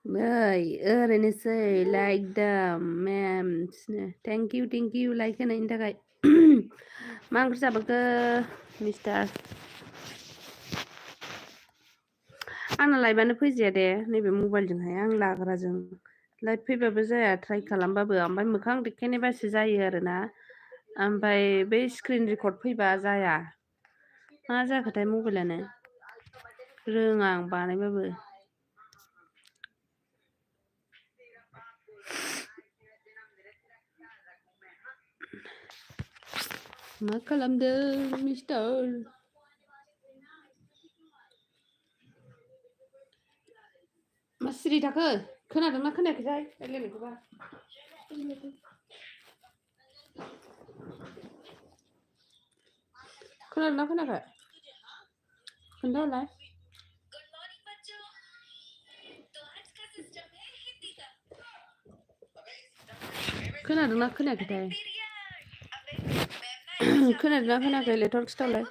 नै ओरैनोसै लाइक दा मेम्सनो thank you like होनायनि थाखाय मा ओंख्रि जाबोखो मिस्टार आंना लाइभआनो फैजाया दे नैबे मबाइलजोंहाय आं लाग्राजों लाइभ फैबाबो जाया ट्राइ खालामबाबो ओमफ्राय मोखां देखायनायबासो जायो आरोना ओमफ्राय बै स्क्रिन रेकर्ड फैबा जाया मा जाखोथाय मबाइलानो रोङा आं बानायबाबो मा खालामदों मिस्टार मा सिरि थाखो खोनादोंना खोनायाखैथाय रायलायनायखौबा खोनादोंना खोनायाखै खोन्थाहरलाय खोनादोंना खोनायाखैथाय खोनादोंना खोनायाखै लेटर खिथाहरलाय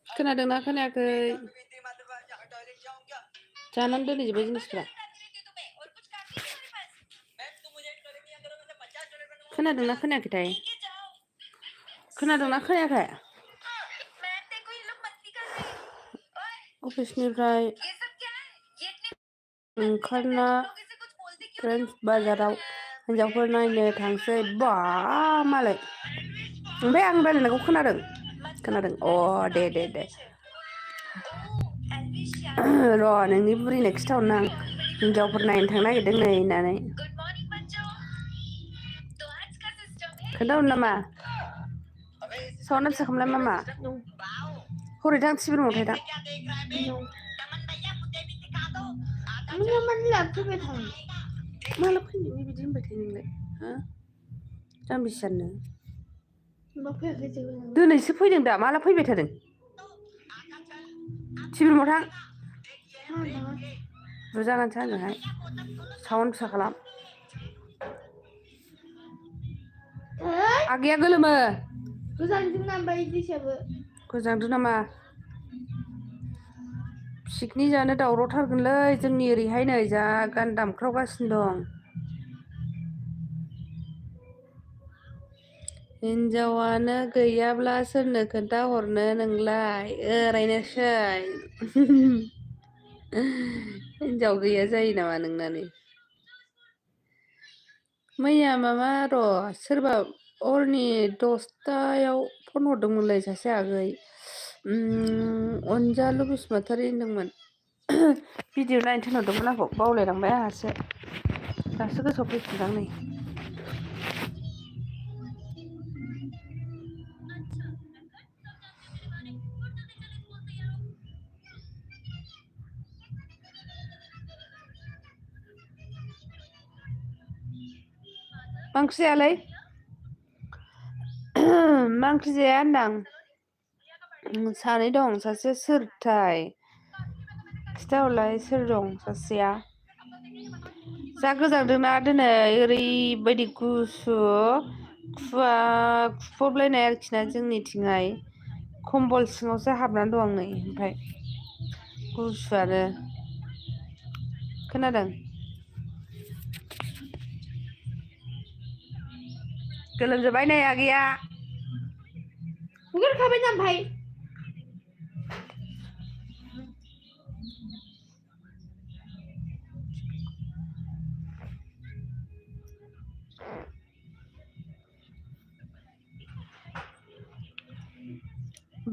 खोनादोंना खोनायाखै जानानै दोनहैजोब्बाय जिनिसफ्रा खोनादोंना खोनायाखैथाय खोनादोंना खोनायाखै अफिसनिफ्राय ओंखारना फ्रेन्ड्स बाजाराव हिन्जावफोर नायनो थांसै बा मालाय ओमफ्राय आं रायलायनायखौ खोनादों अ दे र' नोंनि बुरिनो खिथाहरनो आं हिन्जावफोर नायनो थांनो नागिरदों नै होननानै खोन्थाहरनो नामा साउन्डआ फिसा खालामलाय मामा हरै थां टिभि रुमाव थाहै थां माला फैनायनि बिदि होनबाय थायो नोंलाय हा जाम्बिसो जानो दिनैसो फैदों दा माला फैबाय थादों टिभि रुमाव थां बुजागोनसो आंजोंहाय साउन्ड फिसा खालाम आगैया गोलोमो गोजांदों नामा इदिसाबो गोजांदों नामा पिकनिक जानो दावरावथारगोनलै जोंनि ओरैहाय नै जा गान दामख्रावगासिनो दं हिन्जावानो गैयाब्ला सोरनो खोन्थाहरनो नोंलाय ओरैनोसै हिन्जाव गैया जायो नामा नोंनानो मैया माबा र' सोरबा हरनि 10टायाव फन हरदोंमोनलै सासे आगै अनजालु बसुमतारी होनदोंमोन भिडिअ नायनो थिनहरदोंमोन आंखौ बावलायलांबाय आंहासो दासो गोसोआव फैफिनदां नै मा ओंख्रि जायालै मा ओंख्रि जाया होनदां सानै दं सासे सोरथाय खिथाहरलाय सोर दं सासेया जा गोजांदोंना दिनै ओरैबायदि गुसु खुवा खुफबलायनाय आरोखि ना जोंनिथिंहाय खम्बल सिङावसो हाबनानै दं आं नै ओमफ्राय गुसुआनो खोनादों गोलोमजोब्बाय नै आगैया हगारखाबाय ना ओमफ्राय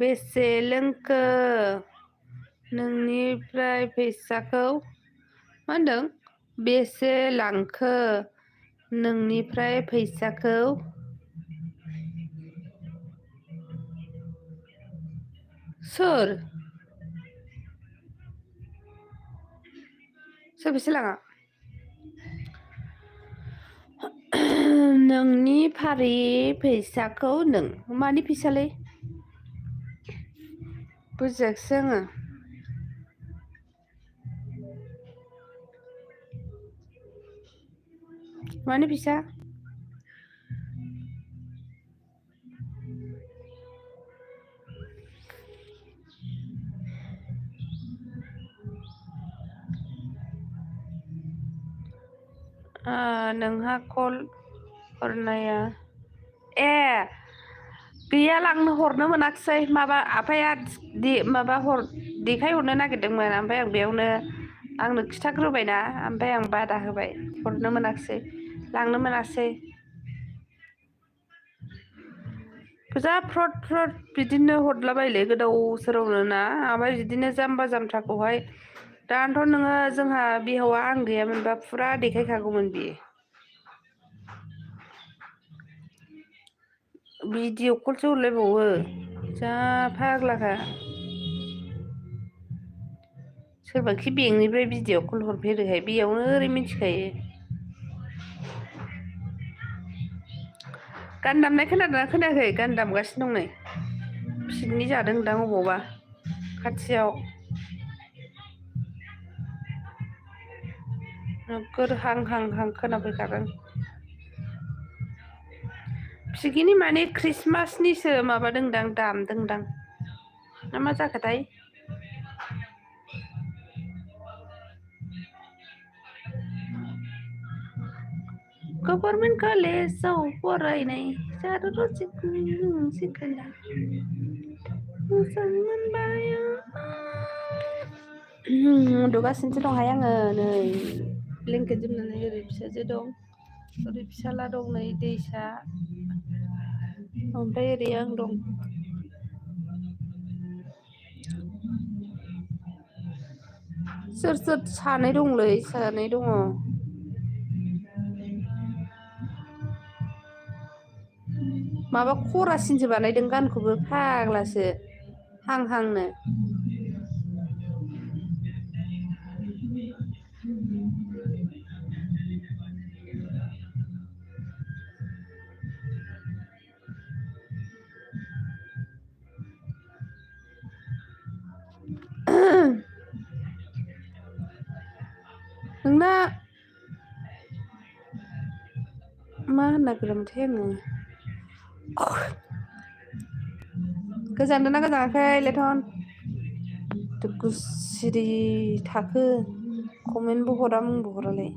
बेसे लोंखो नोंनिफ्राय फैसाखौ मा होनदों बेसे लांखो नोंनिफ्राय फैसाखौ सोर बेसे लाङा नोंनि फारि फैसाखौ नों मानि फैसालै बुजियाखिसै आङो मानि फैसा नोंहा कल हरनाया ए गैया हरनो मोनाखिसै माबा आफाया माबा देखायहरनो नागिरदोंमोन ओमफ्राय आं बेयावनो आंनो खिथाग्रोबायना ओमफ्राय आं बादा होबाय हरनो मोनाखिसै लांनो मोनासै जा फ्रद बिदिनो हरलाबायलै गोदाव सोरावनो ना ओमफ्राय बिदिनो जाम्बा जाम्थाखौहाय दानोथ' नोङो जोंहा बिहावा आं गैयामोनबा फुरा देखायखागौमोन बियो भिडिअ कलसो हरलायबावो जा फाग्लाखा सोरबाखि बेंकनिफ्राय भिडिअ कल हरफेरोहाय बेयावनो ओरै मिथिखायो गान दामनाय खोनादोंना खोनायाखै गान दामगासिनो दं नै पिकनिक जादोंदां अबावबा खाथियाव नोगोर हां खोनाफैखादों पिकनिक माने ख्रिस्टमासनिसो माबादोंदां दामदोंदां ना मा जाखोथाय गभर्नमेन्ट कलेजाव फरायनाय सिखोला मोजां मोनबाय उन्दुगासिनोसो दंहाय आङो नै ब्लेंकेट जोमनानै ओरै फिसाजो दं ओरै फिसाला दं नै दैसा ओमफ्राय ओरै आं दं सोर सानै दंलै सानै दङ माबा खरासिनसो बानायदों गानखौबो फाग्लासो हांनो नोंना मा होननो नागिरदोंमोनथाय आङो गोजांदोंना गोजाङाखै लेथन गुसिरि थाखो कमेन्टबो हरा मुंबो हरालाय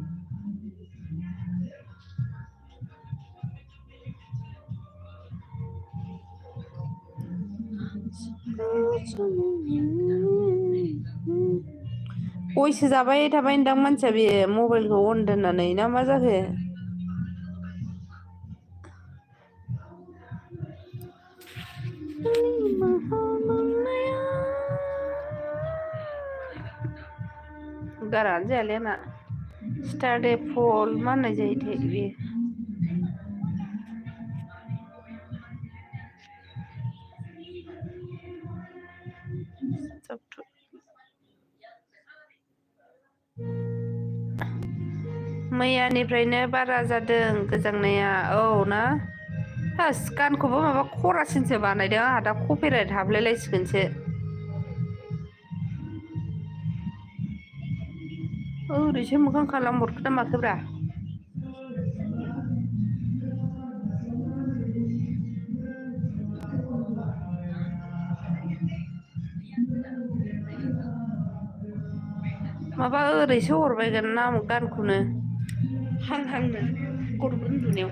गयसो जाबाय थाबाय दां मानसिया बे मबाइलखौ अन दोननानै ना मा जाखो गारानो जायालै आंना स्टार फल मा होननाय जायोथाय बेयो मैयानिफ्रायनो बारा जादों गोजांनाया औ ना गानखौबो माबा खरासिनसो बानायदों आंहा दा कपिराइट हाबलायलायसिगोनसो ओरैसो मोखां खालामहरखो ना माखोब्रा माबा ओरैसो हरबायगोन ना गानखौनो हांनो गथ' उन्दुनायाव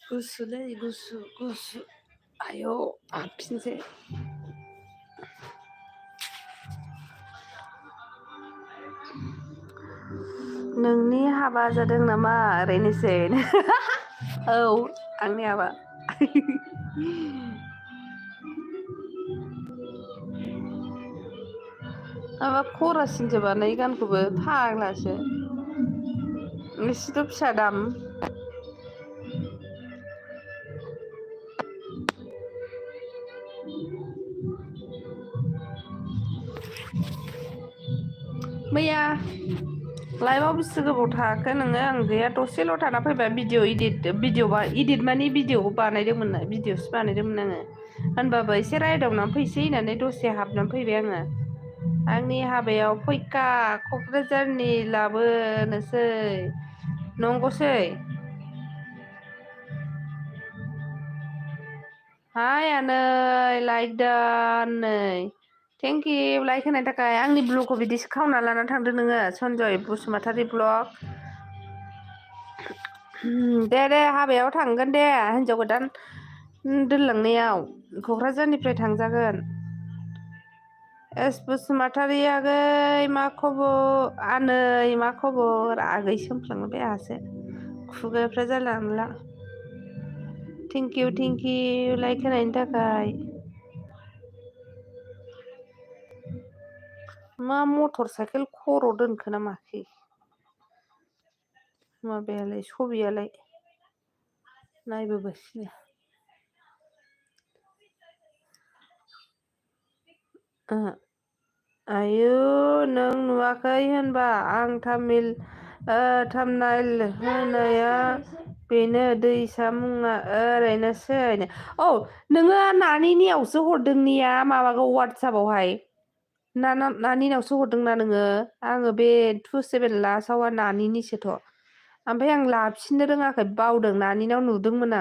गुसुलै गुसु आयौ हाबफिनसै नोंनि हाबा जादों नामा ओरैनोसै औ आंनि हाबा माबा खरासिनसो बानाय गानखौबो फाग्लासो एसेथ' फिसा दाम मैया लाइभआव बेसे गोबाव थाखो नोङो आं गैया दसेल' थाना फैबाय इडिट माने भिडिअ बानायदोंमोन भिडिअसो बानायदोंमोन आङो होनबाबो एसे रायदावनानै फैसै होननानै दसे हाबनानै फैबाय आङो आंनि हाबायाव फैखा क'क्राझारनि लाबोनोसै नंगौसै हाय आनै लाइक दानै थेंक इउ लाइक होनायनि थाखाय आंनि ब्लगखौ बिदिसो खावना लानानै थांदो नोङो सनजय बसुमतारी ब्लग दे हाबायाव थांगोन दे हिनजाव गोदान दोनलांनायाव क'क्राझारनिफ्राय थांजागोन एस बसुमतारी आगै मा खबर आनै मा खबर आगै सोमफ्लांबाय आंहासो खुगाफ्रा जाला मोनला थेंक इउ लाइक होनायनि थाखाय मा मटर साइकेल खर' दोनखो ना माखो माबायालाय सबियालाय नायबोगासिनो आयु नों नुवाखै होनबा आं थामनाइल होनाया बेनो दैसा मुङा ओरैनोसै औ नोङो नानिनियावसो हरदोंनिया माबाखौ वाट्सआपावहाय नानिनावसो हरदोंना नोङो आङो बे 27 लास्टआवआ नानिनिसोथ' ओमफ्राय आं लाफिननो रोङाखै बावदों नानिनाव नुदोंमोन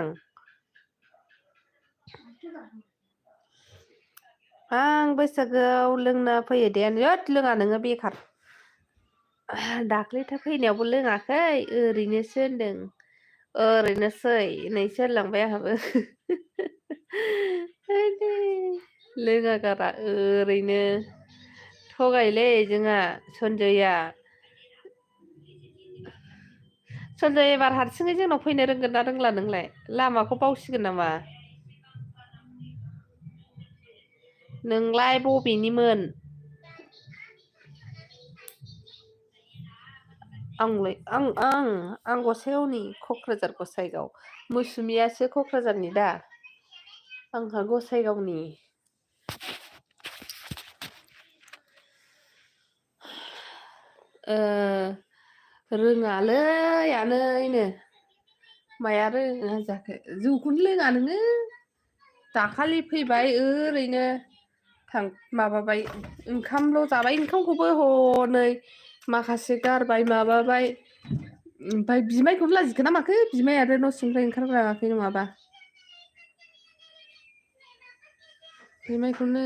आं बैसागोआव लोंना फैयो दे लोङा नोङो बेखार दाख्लैथा फैनायावबो लोङाखै ओरैनोसो होनदों ओरैनोसै नैसो होनलांबाय आंहाबो लोङा गारा ओरैनो थगायलै जोंहा सनजयआ सनजय एबार हारसिङै जोंनाव फैनो रोंगोन ना रोंला नोंलाय लामाखौ बावसिगोन नामा नोंलाय बबेनिमोन आं गसाइगावनि क'क्राझार गसाइगाव मौसुमियासो क'क्राझारनि दा आंहा गसाइगावनि रोङालै आनैनो माया रोङा जाखो जौखौनो लोङा नोङो दाखालि फैबाय ओरैनो माबाबाय ओंखामल' जाबाय ओंखामखौबो हनै माखासे गारबाय माबाबाय ओमफ्राय बिमायखौनो लाजिखो ना माखो बिमाय आरो न' सिंनिफ्राय ओंखारबोआखै नङाबा बिमायखौनो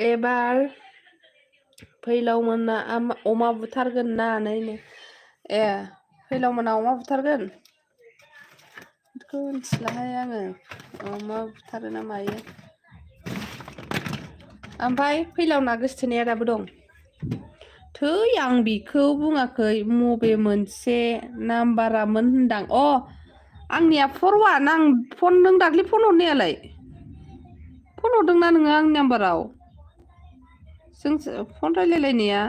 एबार फैलाव मोना अमा बुथारगोन ना नैनो फैलाव मोना अमा बुथारगोन बेखौ मिथिलाहाय आङो अमा बुथारो ना मायो ओमफ्राय फैलावना गोसोथोनाया दाबो दं थै आं बेखौ बुङाखै मबे मोनसे नाम्बारामोन होनदां आंनिया 41 आं नों दाख्लै फन हरनायालाय फन हरदोंना नोङो आंनि नाम्बाराव जों फन रायलायलायनाया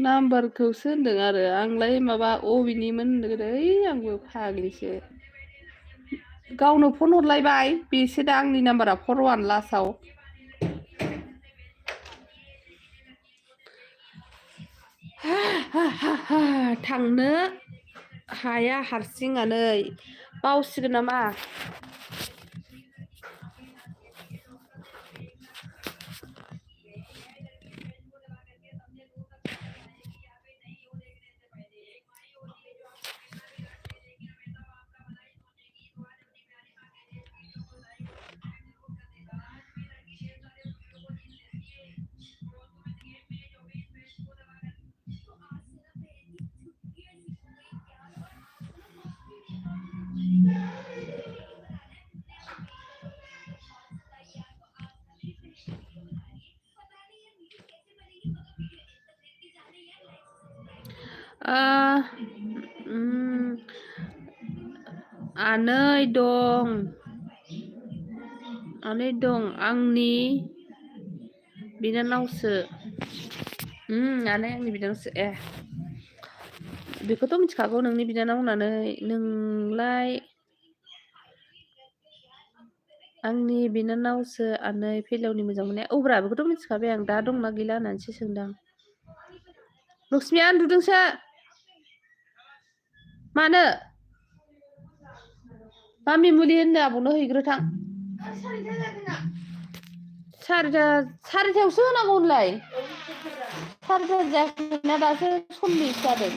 नाम्बारखौसो होनदों आरो आंलाय माबा अबेनिमोन होनदों आंबो फाग्लिसो गावनो फन हरलायबाय बेसो दा आंनि नाम्बारा 41 लास्टआव थांनो हाया हारसिङानो बावसिगोन नामा आनै दं आंनि बिनानावसो आनै आंनि बिनानावसो बेखौथ' मिथिखागौ नोंनि बिनानाव होननानै नोंलाय आंनि बिनानावसो आनै फैलावनि मोजां मोननाया औब्रा बेखौथ' मिथिखाबाय आं दा दंना गैला होननानैसो सोंदां लक्समिया उन्दुदोंसो मानो मामि मुलि होननो आबौनो हैग्रोथां सारिथायावसो होनांगौ होनलाय सारिथा जायाखैना दासो सल्लिस जादों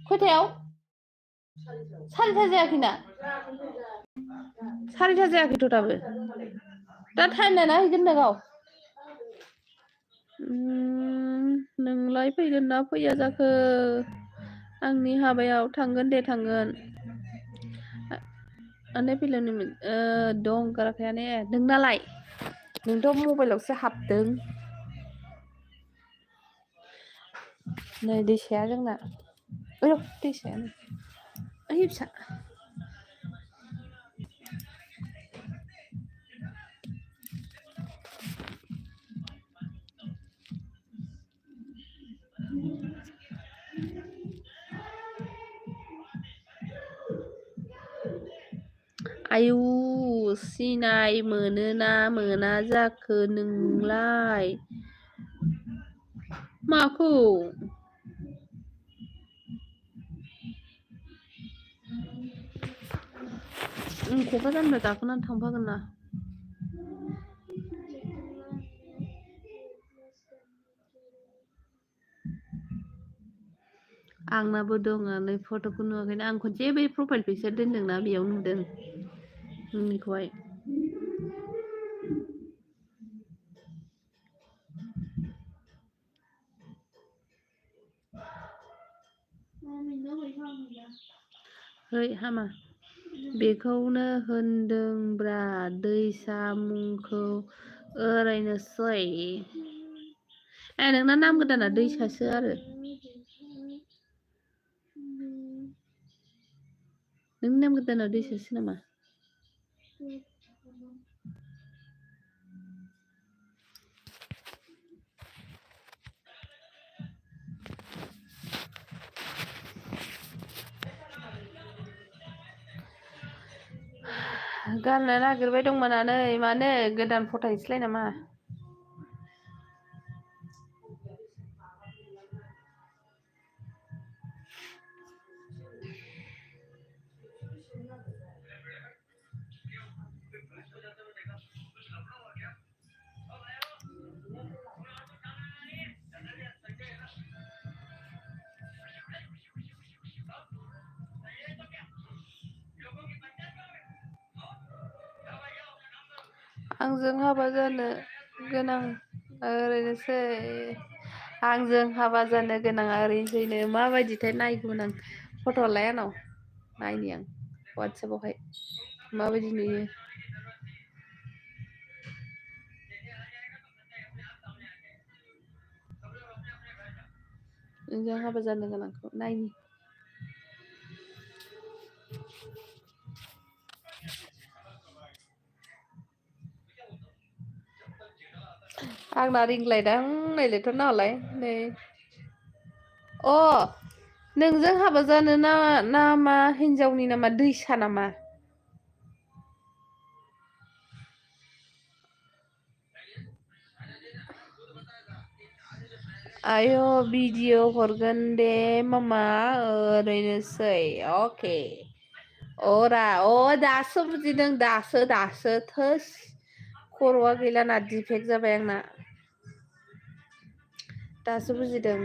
खयथायाव सारिथा जायाखैना सारिथा जायाखैथ' दाबो दा टाइम नायना हैगोन नो गाव नोंलाय फैगोन ना फैया जाखो आंनि हाबायाव थांगोन दे थांगोन आनै फैलावनि दं ओंखाराखै आनै नोंनालाय नोंथ' मबाइलावसो हाबदों नै दैसाया जोंना ओइ दैसायानो ओइ फिसा आयु सिनाय मोनोना मोना जाखो नोंलाय माखौ क'क्राझारनिफ्राय गाखोनानै थांफागोन ना आंनाबो दङ नै फट'खौ नुवाखैना आं खनसे बै प्रफाइल पिकचार दोनदोंना बेयाव नुदों नोंनिखौहाय है हामा बेखौनो होनदोंब्रा दैसा मुंखौ ओरैनोसै नोंना नाम गोदाना दैसासो आरो नोंनि नाम गोदाना दैसासो नामा गाननो नागिरबाय दंमोन आनै मानो गोदान फट' हैसैलाय नामा आंजों हाबा जानो गोनां ओरैनोसै आंजों हाबा जानो गोनाङा ओरैनोसैनो माबायदिथाय नायगौमोन आं फट'लाय आंनाव नायनि आं वाट्सएपावहाय माबायदि नुयो नोंजों हाबा जानो गोनांखौ नायनि आंना रिंलायदां नायलायथ' नालाय नै अ नोंजों हाबा जानो नामा हिनजावनि नामा दैसा नामा आय' भिडिअ हरगोन दे मामा ओरैनोसै अके अरा दासो बुजिदों दासो थोस खर'आ गैलाना डिफेक्ट जाबाय आंना दासो बुजिदों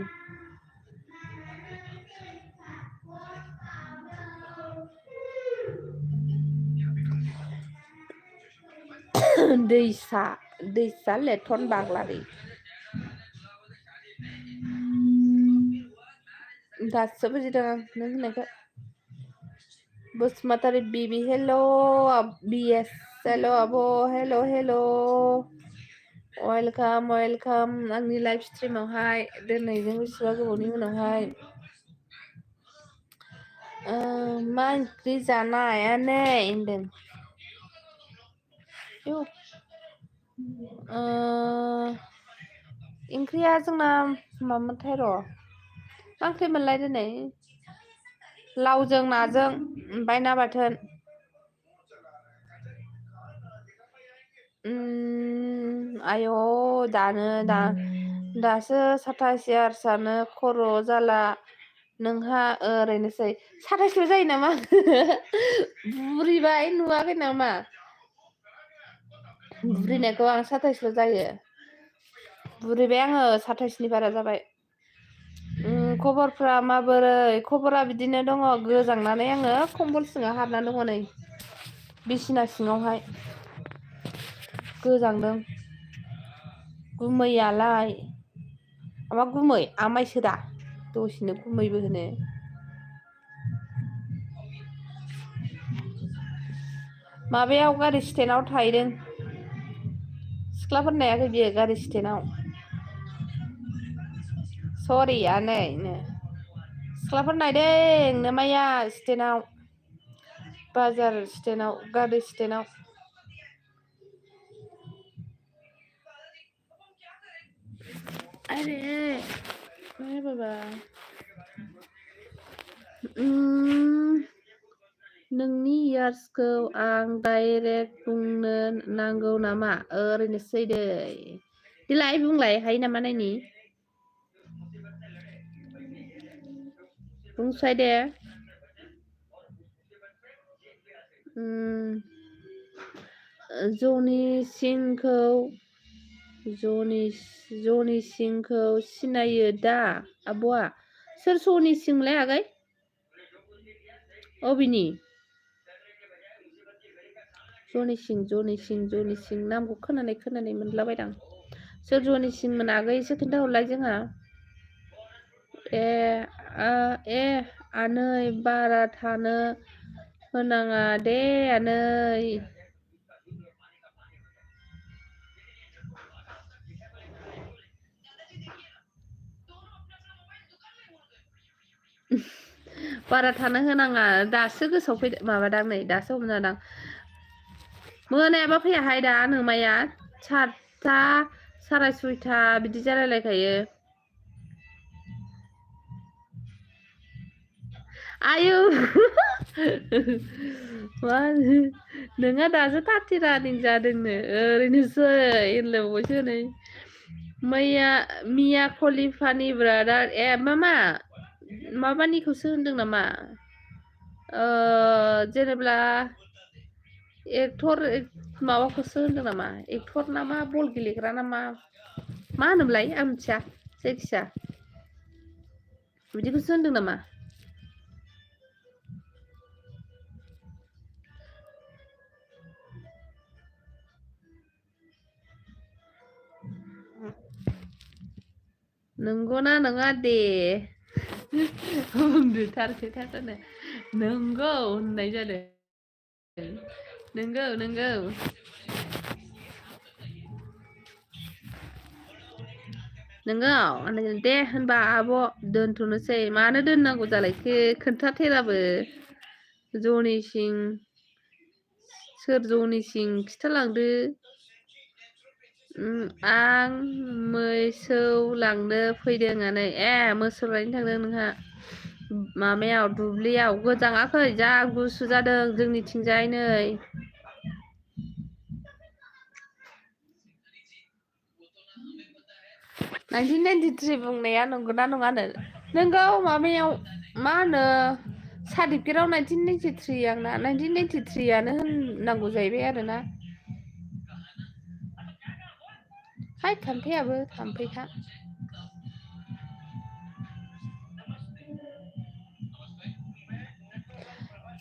दैसा लेथन बाग्लारि दासो बुजिदों आं नों होननायखौ बसुमतारी बिबि हेल' बिएस हेल' आब' हेल' वेलकाम आंनि लाइभ स्ट्रिमावहाय दोननायजों बेसेबा गोबावनि उनावहाय मा ओंख्रि जानाय आनै होनदों ओंख्रिया जोंना मामोनथाय र' मा ओंख्रिमोनलाय दिनै लावजों नाजों ओमफ्राय ना बाथोन आय' दासो 27 इयार्सआनो खर' जाला नोंहा ओरैनोसै 27 जायो नामा बुरिबाय नुवाखै नामा बुरिनायखौ आं 27 जायो बुरिबाय आङो 27नि बारा जाबाय खबरफ्रा माबोरै खबरा बिदिनो दङ गोजांनानै आङो कम्बल सिङाव हाबनानै दङ नै बिसिना सिङावहाय गोजांदों गुमैयालाय मा गुमै आमायसो दा दसेनो गुमैबो होनो माबायाव गारि स्टेन्डआव थाहैदों सिख्लाफोर नायाखै बियो गारि स्टेन्डआव सरि आनै सिख्लाफोर नायदों नोमाया स्टेन्डआव बाजार स्टेन्डआव गारि स्टेन्डआव अरे बाबा नोंनि इयार्सखौ आं डाइरेक्ट बुंनो नांगौ नामा ओरैनोसै दै देलाय बुंलाय हायो नामा नायनि बुंसाय दे जनि सिंखौ सिनायो दा आब'आ सोर सनि सिंलाय आगै अबिनि जनि सिं नामखौ खोनानाय मोनलाबायदां सोर जनि सिंमोन आगै एसे खोन्थाहरलाय जोंहा ए आनै बारा थानो होनाङा दे आनै बारा थानो होनाङा दासो गोसोआव फैदों माबादां नै दासो हमजादां मोनायाबा फैयाहाय दा नोमाया 7था 6:30 बिदि जालायलायखायो आयु मा नोंहा दासो 30 रानिं जादोंनो ओरैनोसै होनलायबावबायसो नै मिया खलिफानि ब्रादार माबानिखौसो होनदों नामा जेनेब्ला एक्टर माबाखौसो होनदों नामा एक्टर नामा बल गेलेग्रा नामा मा होनोमलाय आं मिथिया जायखिया बिदिखौसो होनदों नामा नंगौना नङा दे बुंदोथारसोथारनो नंगौ होननाय जादों नंगौ दे होनबा आब' दोनथ'नोसै मानो दोननांगौ जालायखो खोन्थाथेराबो जनि सिं सोर जनि सिं खिथालांदो आं मोसौ लांनो फैदोंआनै मोसौ लायनो थांदों नोंहा माबायाव दुब्लियाव गोजाङाखै जा गुसु जादों जोंनिथिंजाय नै 1993 बुंनाया नंगौना नङानो नोंगौ माबायाव मा होनो सार्टिफिकेटआव 1993 आंना 1993 होननांगौ जाहैबाय आरोना हाय थाम्फैयाबो थाम्फैखा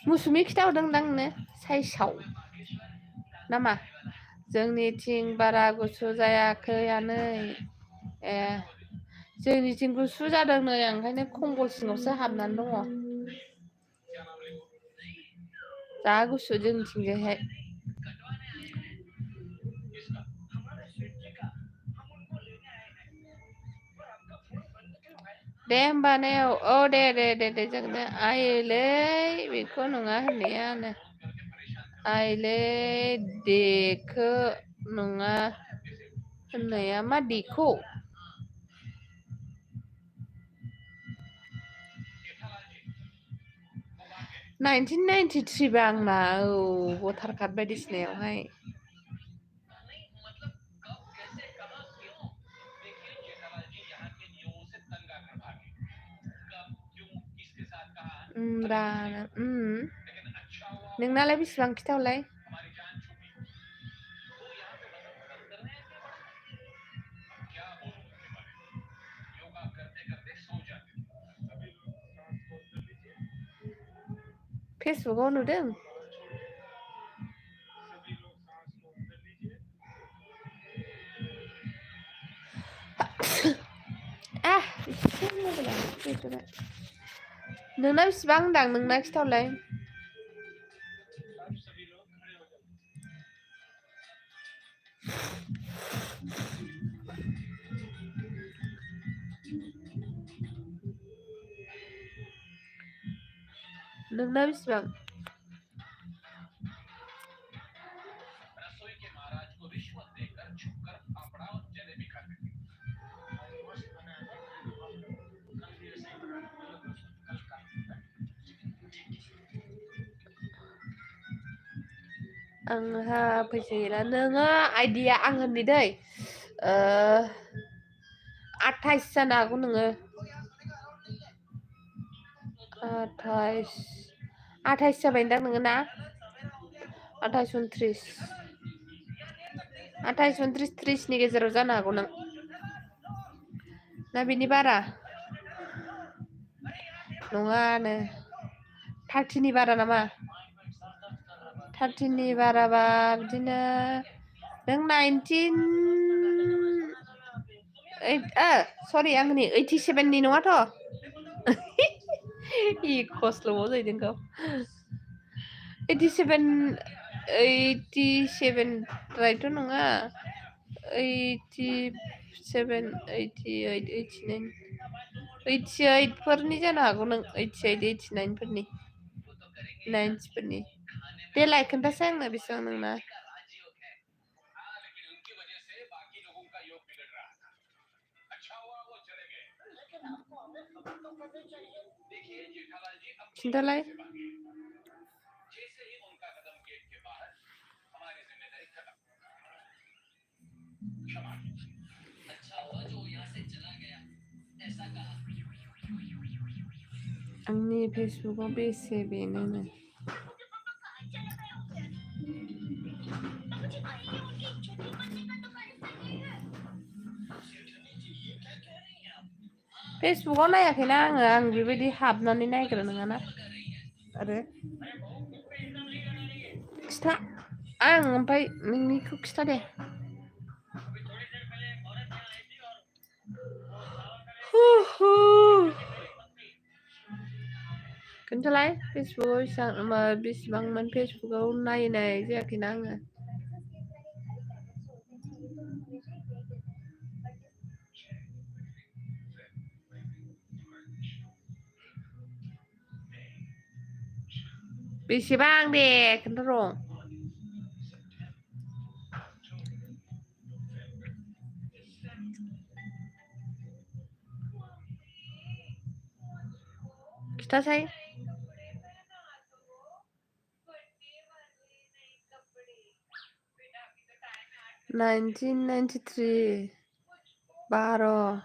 मुसुमि खिथाहरदोंदां नोंनो साइसआव नामा जोंनिथिं बारा गुसु जायाखै आनै जोंनिथिं गुसु जादों नै ओंखायनो कम्बल सिङावसो हाबनानै दङ जा गुसु जोंनिथिंजायहाय दे होमबा ने दे जागोन दे आइलै बेखौ नङा होननायानो आइलै देखो नङा होननाया मा देखौ 1993 बा आंना भटार कार्ड बायदिसिनायावहाय नोंनालाय बेसेबां खिथाहरलाय फेसबुकाव नुदों नोंना बेसेबां होनदां नोंना खिथाहरलाय नोंना बेसेबां आंहा फैसा गैला नोङो आइडिया आं होननि दै 28 जानो हागौ नोङो 28 जाबायदां नोङो ना 28 29 28 29 30 नि गेजेराव जानो हागौ नों ना बिनि बारा नङानो 30 नि बारा नामा 30 नि बाराबा बिदिनो नों 19 सरि आंनि 87 नि नङाथ' खस्ल'बाव जाहैदों गाव 87 द्रायथ' नङा 87 88 89 88 फोरनि जानो हागौ नों 88 89 फोरनि 90 फोरनि देलाय खोन्थासै आंनो बेसेबां नोंना खिन्थालाय आंनि फेसबुकाव बेसे बेनो फेसबुकाव नायाखैना आं बेबायदि हाबनानै नायग्रा नङाना आरो खिथा आं ओमफ्राय नोंनिखौ खिथा दे खोन्थालाय फेसबुकाव बेसेबांमोन फेसबुकाव नायनाय जायाखैना आङो बेसेबां दे खोन्था र' खिथासाय 1993 12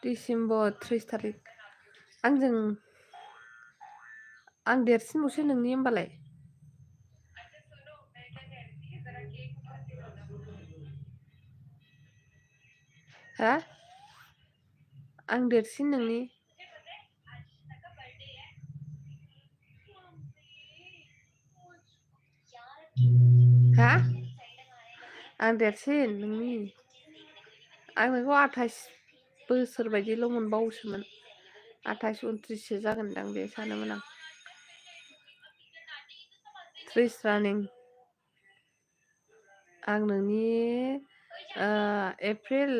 डिसेम्बर 30 थारिख आं देरसिनबावसो नोंनि होमबालाय हा आं देरसिन नोंनि हा आं देरसिन नोंनि आं नोंखौ 28 बोसोर बायदिल' मोनबावोसोमोन 28 29 सो जागोनदां बे सानोमोन आं 30 रानिं आं नोंनि एप्रिल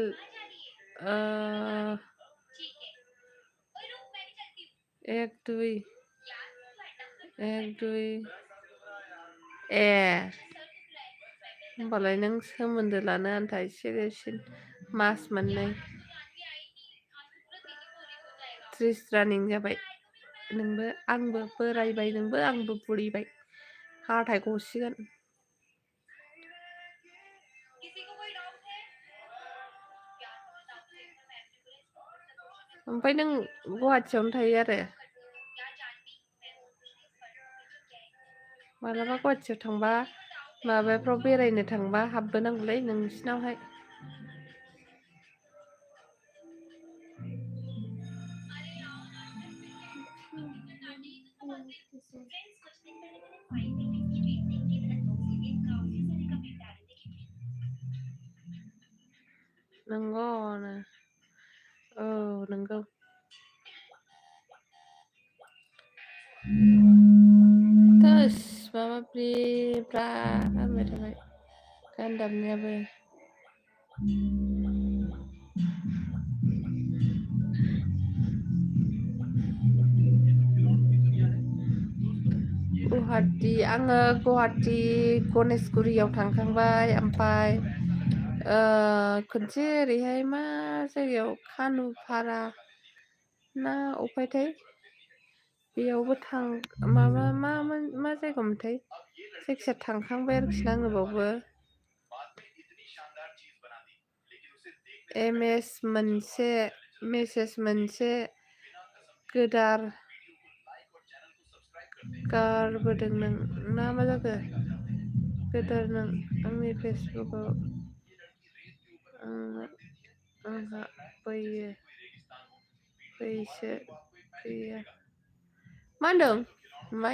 1 2 होमबालाय नों सोमोन्दो लानो आन्था एसे देरसिन मास मोननै 30 रानिं जाबाय नोंबो आंबो बोरायबाय नोंबो आंबो बुरिबाय हाथाय गसिगोन ओमफ्राय नों गुवाहाटियावनो थायो आरो मालाबा गुवाहाटियाव थांबा माबाफ्राव बेरायनो थांबा हाबबोनांगौलै नोंसिनावहाय नंगौनो औ नंगौ थोस माबा ब्रि ब्रा होनबाय थाबाय गान दामनायाबो गुवाहाटि आङो गुवाहाटि गणेशगुरियाव थांखांबाय ओमफ्राय खनसे ओरैहाय मा जायगायाव खानुपारा ना अफायथाय बेयावबो माबा मा जायगामोनथाय जायखिया थांखांबाय आरोखि ना आङो बावबो मेसेज मोनसे गोदार गारबोदों नों ना मा जाखो गोदार नों आंनि फेसबुकआव आंहा बैसो गैया मा होनदों मा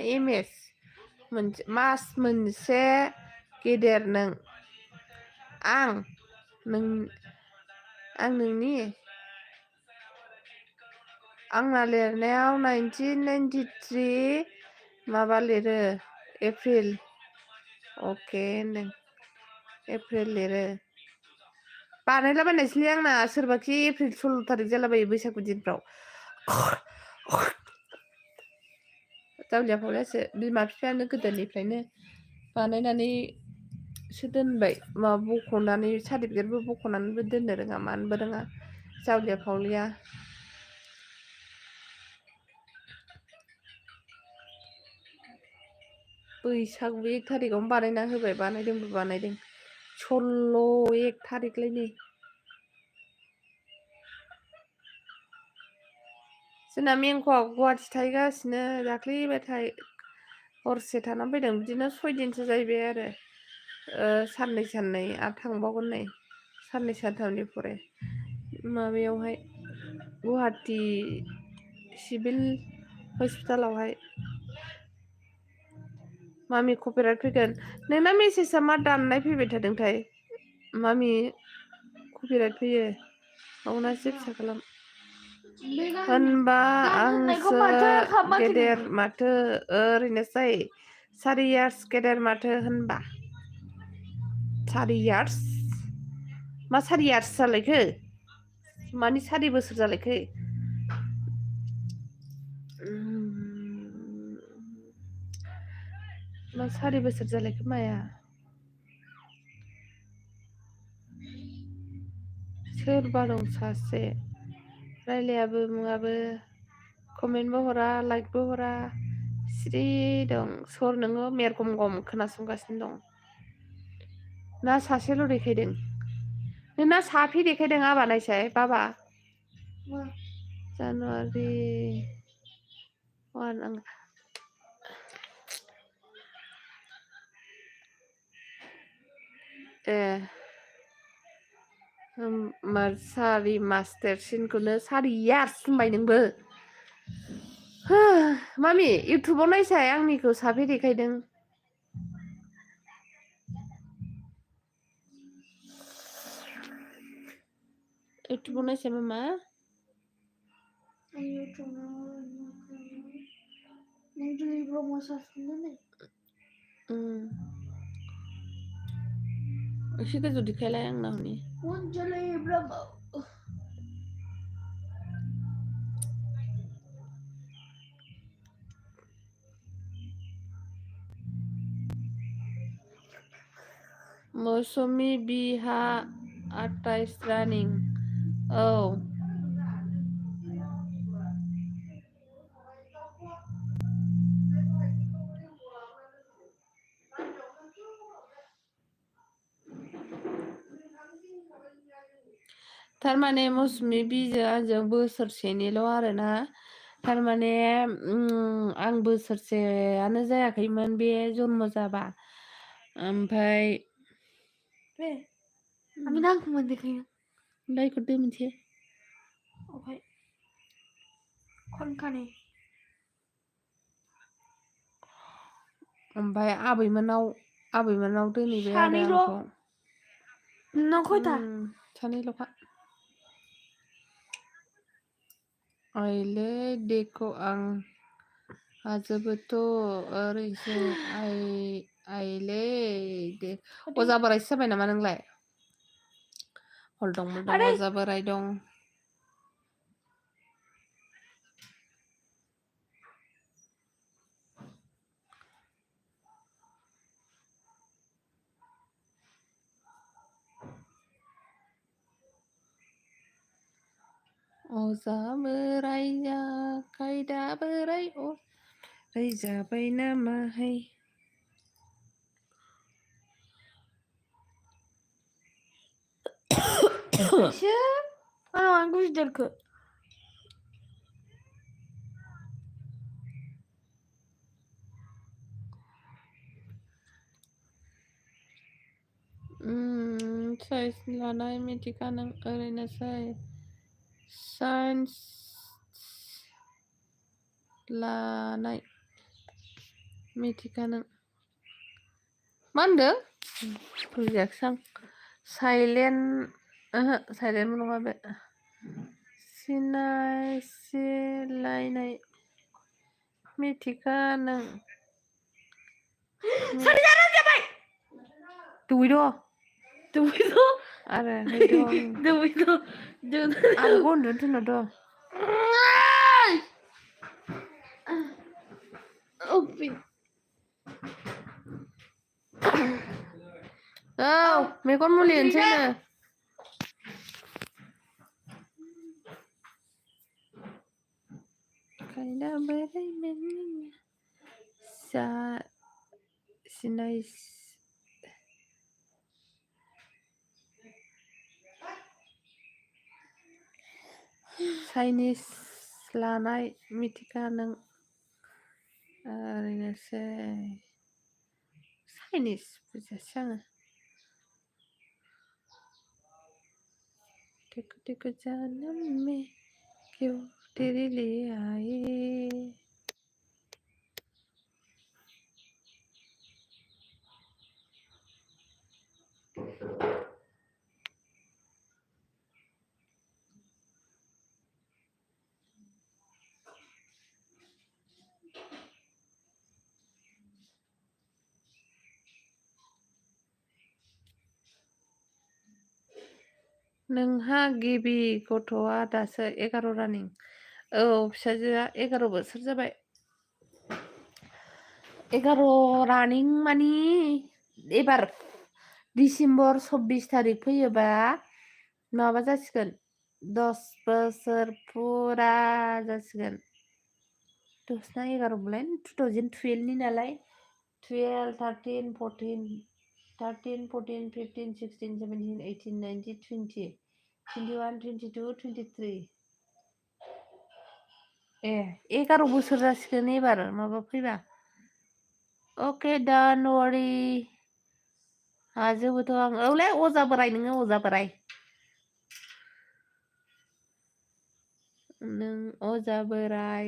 मास मोनसे गेदेर नों आं नोंनि आंना लिरनायाव 1993 माबा लिरो एप्रिल अके होनदों एप्रिल लिरो बानायलाबायनायसैलै आंना सोरबाखि एप्रिल 16 थारिख जालाबायो बैसागु दिनफ्राव जावलियाफावलियासो बिमा बिफायानो गोदोनिफ्रायनो बानायनानैसो दोनबाय माबा बख'नानै सार्टिफिकेटबो बख'नानैबो दोननो रोङा मानोबो रोङा जावलिया फावलिया बैसागु 1 थारिखआवनो बानायना होबाय बानायदों 16 1 थारिखलायनि जोंना मेंख'आ गुवाहाटि थाहैगासिनो दाख्लैबाथाय हरसे थानानै फैदों बिदिनो 6 दिनसो जाहैबाय आरो साननै आरो थांबावगोन नै साननै सानथामनि फरे माबायावहाय गुवाहाटि सिभिल हस्पिटालावहाय मामि कपिराट फैगोन नोंना मेसेजआ मा दाननाय फैबाय थादोंथाय मामि कपिराट फैयो बावना फिसा खालाम होनबा आंसो गेदेर माथो ओरैनोसै 4 इयार्स गेदेर माथो होनबा 4 इयार्स मा 4 इयार्स जालायखो मानि 4 बोसोर जालायखो मा 4 बोसोर जालायखो माया सोरबा दं सासे रायलायाबो मुङाबो कमेन्टबो हरा लाइकबो हरा सिरि दं सोर नोङो मेरगम गम खोनासंगासिनो दं ना सासेल' देखायदों नोंना साफे देखायदों आबा नायसाय बाबा जानुवारि 1 आं सारि मास देरसिनखौनो 4 इयार्स होनबाय नोंबो मामि इउटुबाव नायसाय आंनिखौ साफे देखायदों इउटुबाव नायसाय मामा एसे गोजौ देखायलाय आंना हनै मौसुमि बिहा 28 रानिं औ थारमाने मौसुमि बिजों आंजों बोसोरसेनिल' आरोना थारमाने आं बोसोरसेयानो जायाखैमोन बे जन्म जाबा ओमफ्राय बे आम्ही नाक मध्ये काही लायखरदो मोनसे ओमफ्राय खनखानि ओमफ्राय आबैमोनाव दोनहैबाय आरो सानैल' आंखौ नोंनाव खयथा सानैल'खा आइलै देखौ आं हाजोबोथ' ओरैसो आइलै दे अजा बोरायसो जाबाय नामा नोंलाय हलदं मोलदं आरे अजा बोराय दं अजा बोराया खायदा बोराय अराय जाबाय नामाहाय Ayşe bana hangi yüzdelki science लानाय मिथिखा नों ओरैनोसै साइन्स लानाय मिथिखा नों मा होनदों बुजियाखिसै आं साइलेन्ट नङा बे सिनायसिलायनाय मिथिखा नों Seni canım yapay. दुगैद' Duydu. आरो हैद' Duydu. आब'खौ उन्दुनो थिनहरद' Opin. औ मेगन मुलि होनोसैनो खायदा बोराय सिनाय चाइनिस लानाय मिथिखा नों ओरैनोसै चाइनिस बुजियासै आङो टेको टेको जानम में क्यों तेरे लिए आए नोंहा गिबि गथ'आ दासो 11 रानिं औ फिसाजोआ 11 बोसोर जाबाय 11 रानिं मानि एबार डिसेम्बर 24 तारिख फैयोबा माबा जासिगोन 10 बोसोर फुरा जासिगोन 10 ना 11 मोनलाय 2012 नि नालाय 12 13 14 13 14 15 16 17 18 19 20 21 22 23 11 बोसोर जासिगोन एबार माबा फैबा अके डोन्ट वरी हाजोबोथ' आं औलै अजा बोराय नोङो अजा बोराय नों अजा बोराय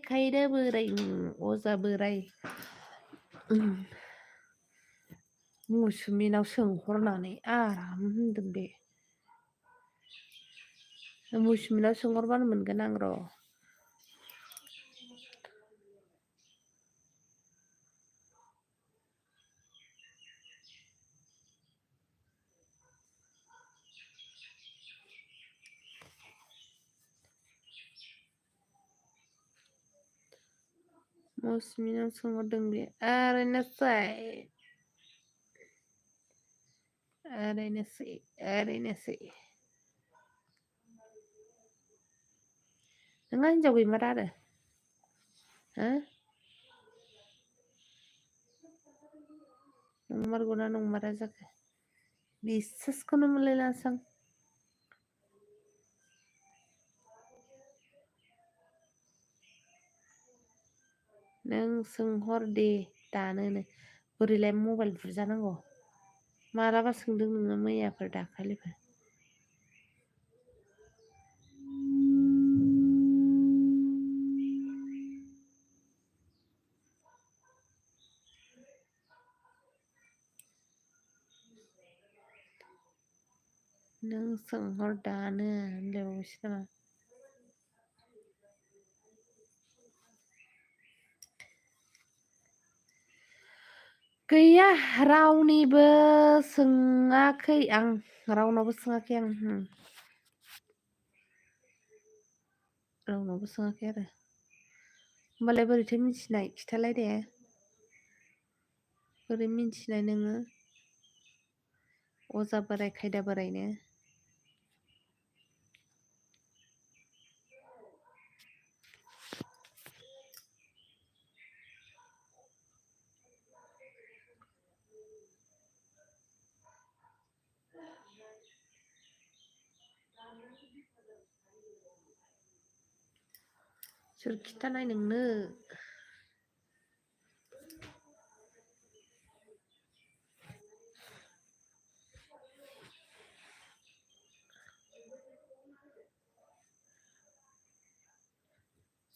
खायदा बोराय अजा बोराय मौसुमिनाव सोंहरनानै आराम होनदों बे मौसुमिनाव सोंहरबानो मोनगोन आं र' मौसुमिनाव सोंहरदों बे ओरैनोसै नोंहा हिनजाव गैमारा आरो हो नंमारगौना नंमारा जाखो बिसासखौनो मोनलायलाङासां नों सोंहर दे दानोनो बोरैलाय मबाइल बुजानांगौ मालाबा सोंदों नोङो मैयाफोर दाखालिफोर नों सोंहर दानो होनलायबावोसो नामा गैया रावनिबो सोङाखै आं रावनावबो सोङाखै आं रावनावबो सोङाखै आरो होमबालाय बोरैथो मिथिनाय खिथालाय दे बोरै मिथिनाय नोङो अजा बोराय खायदा बोरायनो सोर खिथानाय नोंनो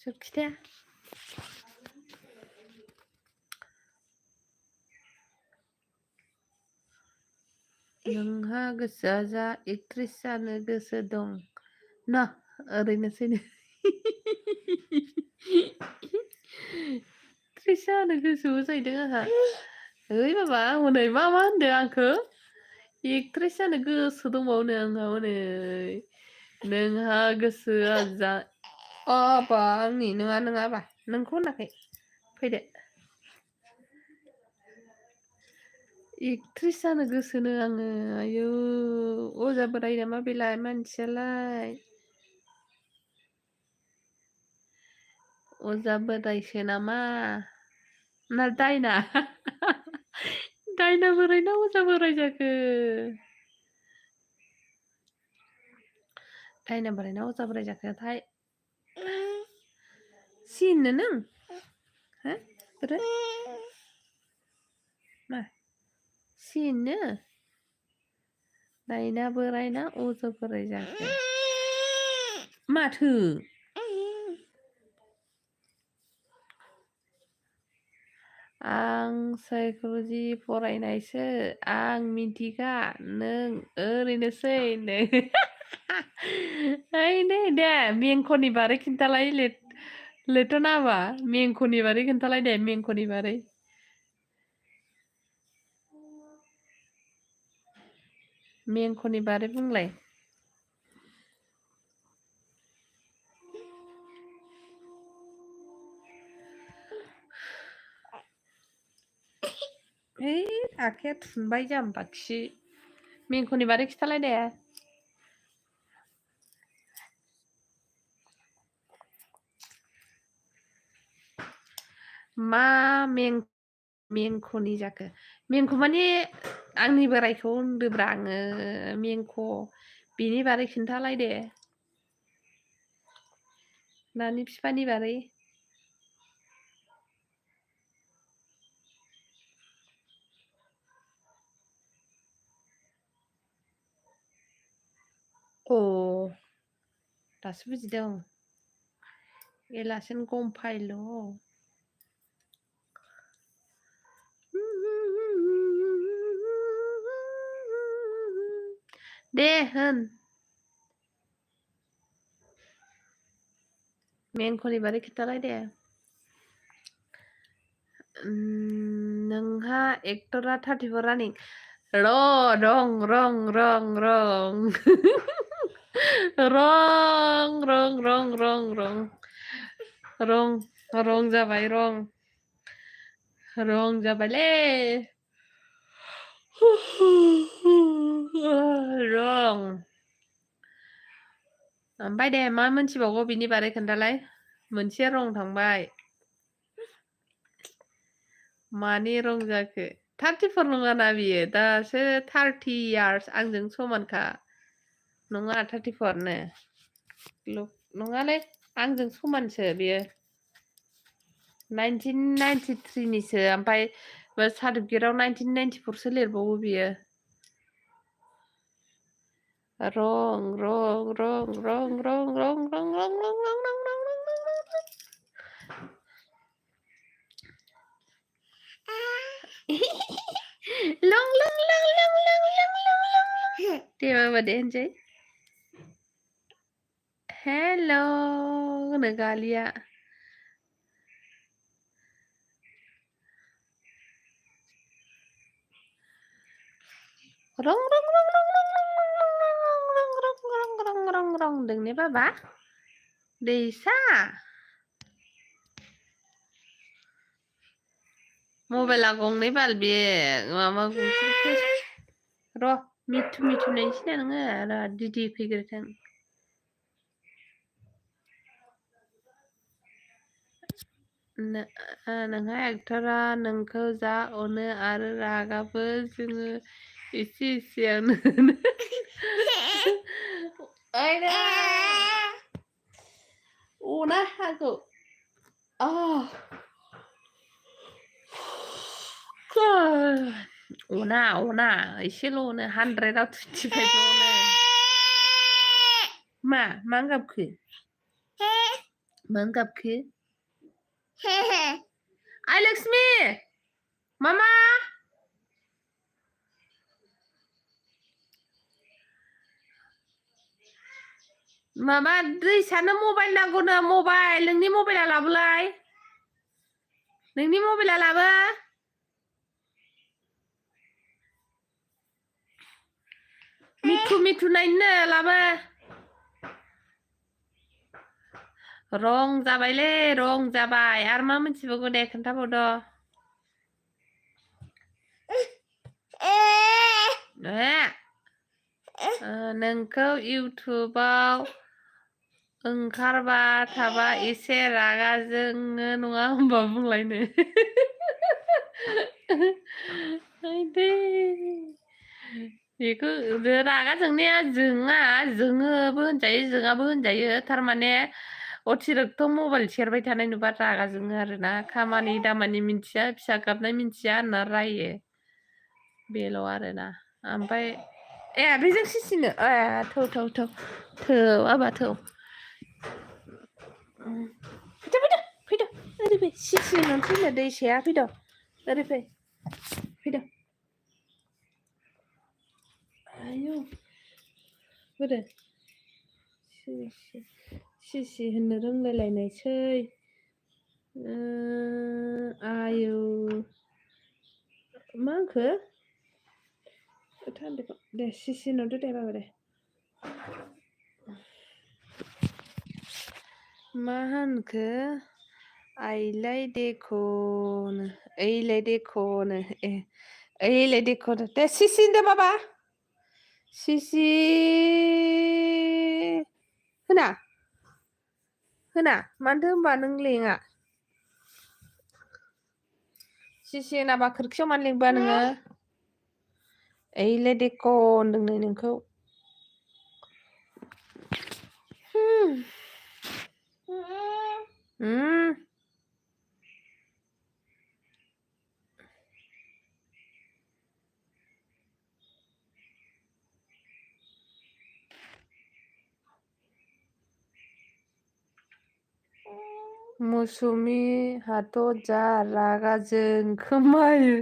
सोर खिथाया नोंहा गोसोआ जा एक्ट्रेस जानो गोसो दं ना ओरैनोसै एक्ट्रेस जानो गोसोबो जाहैदों आंहा ओइ बाबा हनै मा होनदों आंखौ एक्ट्रेस जानो गोसो दंबावनो आंहा हनै नोंहा गोसोआ जा बा आंनि नङा नोंखौ होनाखै फैदो एक्ट्रेस जानो गोसोनो आङो आयौ अजा बोराय नामा बेलाय मानसियालाय अजा बोरायसो नामा ना दायना दायना बोराय ना अजा बोराय जाखो दायना बोराय ना अजा बोराय जाखोथाय सिनो नों हो बोरो मा सिनो दायना बोराय ना अजा बोराय जाखो माथो आं साइक'लजि फरायनायसो आं मिथिगा नों ओरैनोसै नो दे मेंख'नि बारै खिन्थालाय लेट नामा मेंख'नि बारै खिन्थालाय दे मेंख'नि बारै मेंख'नि बारै बुंलाय आखाया थुनबाय जाम्बाखि मेंख'नि बारै खिथालाय दे मा मेंख'नि जाखो मेंख' माने आंनि बोरायखौ होनदोब्रा आङो मेंख' बिनि बारै खिन्थालाय दे नानि फिफानि बारै दासो बुजिदों एलासेनो गमफायल' दे होन मेंख'नि बारै खिन्थालाय दे नोंहा एक्टरा 34 रानिं रं जाबाय रं जाबायलै रं ओमफ्राय दे मा मोनथिबावगौ बिनि बारै खोन्थालाय मोनसे रं थांबाय मानि रं जाखो 34 नङाना बियो दासो 30 यार्स आंजों समानखा नङा 34 नो नङालै आंजों समानसो बियो 1993 निसो ओमफ्राय सार्टिफिकेटआव 1994 सो लिरबावो बियो रं रं रं रं रं रं रं रं रं रं रं long long long long long long long long dे माबा दे होनसै हेल' होनो गालिया rong rong rong rong rong rong rong rong rong rong rong rong doंने बाबा दैसा मबाइला गंनै बाल बे माबा गंसे र' मिथु मिथु नायनोसै ना नोङो र' दिदि फैग्रोथों नोंहा एक्टरा नोंखौ जा अनो आरो रागाबो जोङो एसे एसेयावनो अना आंखौ अना एसेल' अनो 100आव 25 अनो मा गाबखो मानो गाबखो आइ लक्ष्मी मामा माबा दैसानो मबाइल नांगौनो मबाइल नोंनि मबाइला लाबोलाय नोंनि मबाइला लाबो मिथु मिथु नायनो लाबो रं जाबायलै रं जाबाय आरो मा मोनथिबावगौ दे खोन्थाबावद' नोंखौ इउटुबाव ओंखारबा थाबा एसे रागा जोङो नङा होमबा बुंलायनो बेखौ रागा जोंनाया जोङोबो होनजायो जोङाबो होनजायो थारमाने अतिरिक्त मबाइल सेरबाय थानाय नुबा रागा जोङो आरोना खामानि दामानि मिन्थिया फिसा गाबनाय मिन्थिया होनना रायो बेल' आरोना ओमफ्राय बेजों सिसिनो थौ आबा थौ फैद' ओरै फै सिसिनो फैनो दैसाया फैद' ओरै फैद' आयौ बोरो सिसि होननो रोंलायलायनायसै आयौ मा होनखो दे सिसि होनहरदो दे बाबा दे मा होनखो आइलाय देख'नो ओइलाय देख'नो ओइलाय देख'नो दे सिसि होनदो बाबा सिसि होना मानोथो होनबा नों लेङा सिसि होनाबा खोरखियाव मानो लेंबा नोङो ओइलाय देख' होनदों नै नोंखौ मौसुमि हाथ' जा रागा जोंखोमायो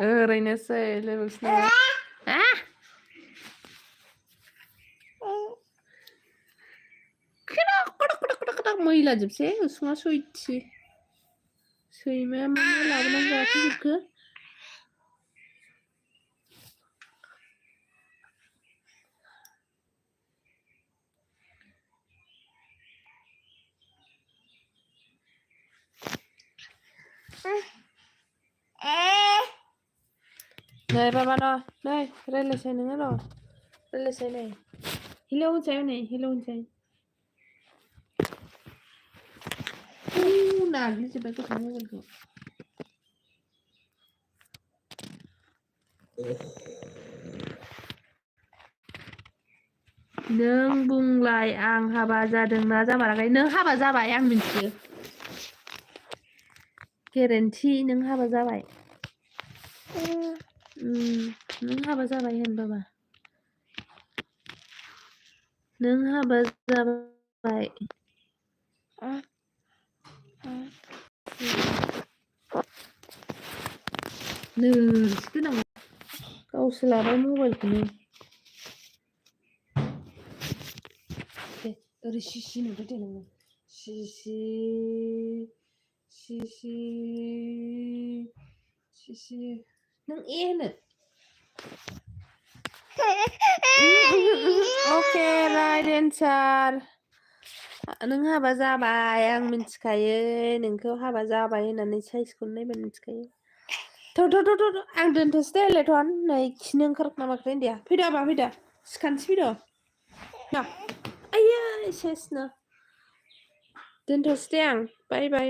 ओरैनोसै लोगोसे मैला जोबसै उसुङा सयथि सैमाया मा लाबोनानै जाफैजोबखो नै बाबा न' नै रायलायसै नोङो र' रायलायसै नै हेलौ होनसै नै हेलौ होनसै नाग्लिजोब्बाय गथ' मबाइलखौ नों बुंलाय आं हाबा जादोंना जामाराखै नों हाबा जाबाय आं मिन्थियो गेरेन्टि नों हाबा जाबाय नों हाबा जाबाय होनबाबा नों हाबा जाबाय नोरसिगोन आं गावसो लाबाय मबाइलखौनो दे ओरै सिसि नुदो दे नोङो सिसि नों ए होनो अके राइट एन्सार नों हाबा जाबाय आं मिथिखायो नोंखौ हाबा जाबाय होननानै साइजखौनो नायबानो मिथिखायो थ' आं दोनथ'सै दे लेथन नै खिनो ओंखारखो नामाखै उन्दैया फैदो आबा फैदो सिखानोसै फैदो आइयै सेसनो दोनथ'सै दे आं बाय बाय